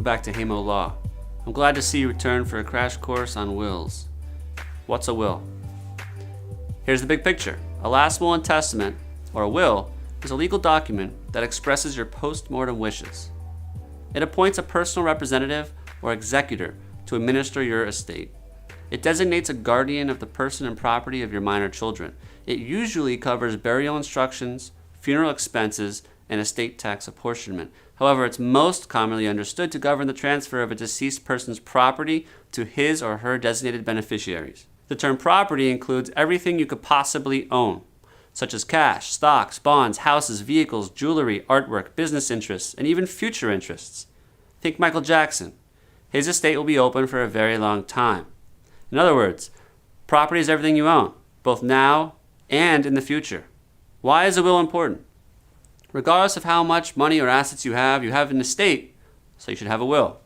back to Haimo Law. I'm glad to see you return for a crash course on wills. What's a will? Here's the big picture. A last will and testament, or a will, is a legal document that expresses your post-mortem wishes. It appoints a personal representative or executor to administer your estate. It designates a guardian of the person and property of your minor children. It usually covers burial instructions, funeral expenses, and estate tax apportionment. However, it's most commonly understood to govern the transfer of a deceased person's property to his or her designated beneficiaries. The term property includes everything you could possibly own, such as cash, stocks, bonds, houses, vehicles, jewelry, artwork, business interests, and even future interests. Think Michael Jackson. His estate will be open for a very long time. In other words, property is everything you own, both now and in the future. Why is a will important? Regardless of how much money or assets you have an estate, so you should have a will.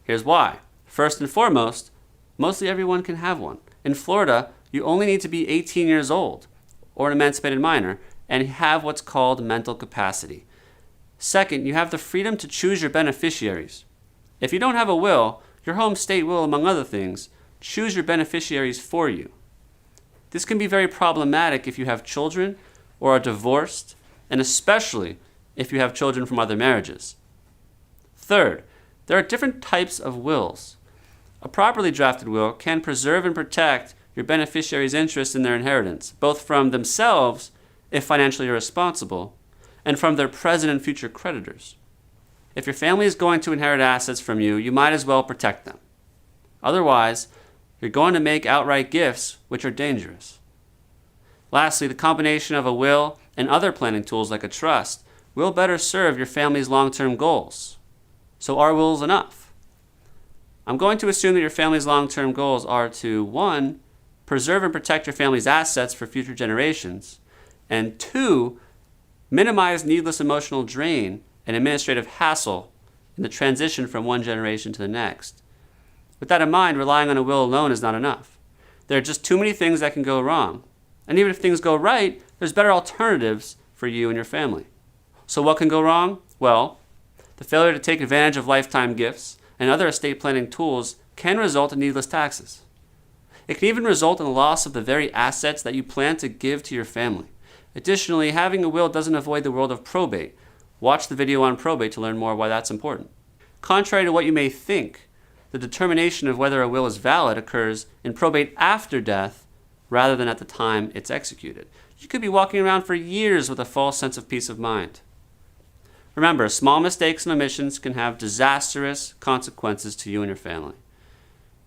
Here's why. First and foremost, mostly everyone can have one. In Florida, you only need to be 18 years old or an emancipated minor and have what's called mental capacity. Second, you have the freedom to choose your beneficiaries. If you don't have a will, your home state will, among other things, choose your beneficiaries for you. This can be very problematic if you have children or are divorced, and especially if you have children from other marriages. Third, there are different types of wills. A properly drafted will can preserve and protect your beneficiaries' interests in their inheritance, both from themselves, if financially irresponsible, and from their present and future creditors. If your family is going to inherit assets from you, you might as well protect them. Otherwise, you're going to make outright gifts, which are dangerous. Lastly, the combination of a will and other planning tools like a trust will better serve your family's long-term goals. So are wills enough? I'm going to assume that your family's long-term goals are to 1. Preserve and protect your family's assets for future generations, and 2. Minimize needless emotional drain and administrative hassle in the transition from one generation to the next. With that in mind, relying on a will alone is not enough. There are just too many things that can go wrong. And even if things go right, there's better alternatives for you and your family. So what can go wrong? Well, the failure to take advantage of lifetime gifts and other estate planning tools can result in needless taxes. It can even result in the loss of the very assets that you plan to give to your family. Additionally, having a will doesn't avoid the world of probate. Watch the video on probate to learn more why that's important. Contrary to what you may think, the determination of whether a will is valid occurs in probate after death rather than at the time it's executed. You could be walking around for years with a false sense of peace of mind. Remember, small mistakes and omissions can have disastrous consequences to you and your family.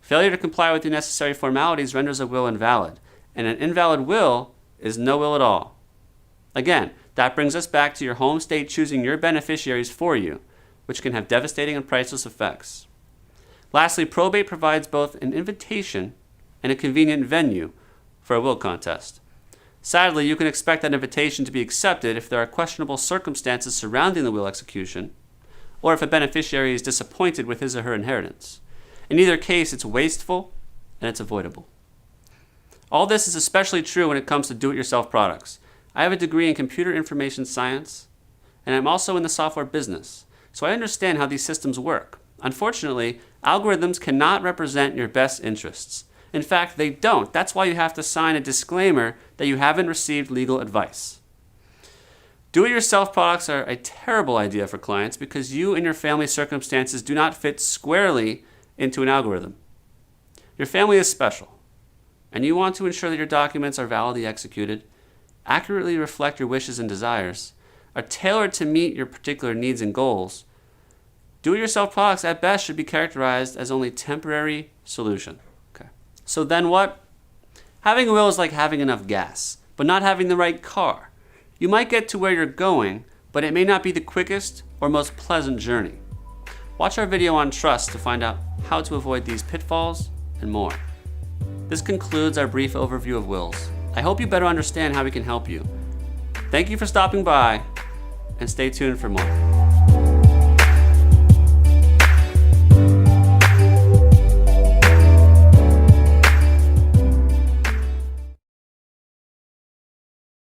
Failure to comply with the necessary formalities renders a will invalid, and an invalid will is no will at all. Again, that brings us back to your home state choosing your beneficiaries for you, which can have devastating and priceless effects. Lastly, probate provides both an invitation and a convenient venue for a will contest. Sadly, you can expect that invitation to be accepted if there are questionable circumstances surrounding the will execution, or if a beneficiary is disappointed with his or her inheritance. In either case, it's wasteful and it's avoidable. All this is especially true when it comes to do-it-yourself products. I have a degree in computer information science, and I'm also in the software business, so I understand how these systems work. Unfortunately, algorithms cannot represent your best interests. In fact, they don't. That's why you have to sign a disclaimer that you haven't received legal advice. Do-it-yourself products are a terrible idea for clients because you and your family's circumstances do not fit squarely into an algorithm. Your family is special, and you want to ensure that your documents are validly executed, accurately reflect your wishes and desires, are tailored to meet your particular needs and goals. Do-it-yourself products at best should be characterized as only temporary solution. Okay. So then what? Having a will is like having enough gas, but not having the right car. You might get to where you're going, but it may not be the quickest or most pleasant journey. Watch our video on trust to find out how to avoid these pitfalls and more. This concludes our brief overview of wills. I hope you better understand how we can help you. Thank you for stopping by, and stay tuned for more.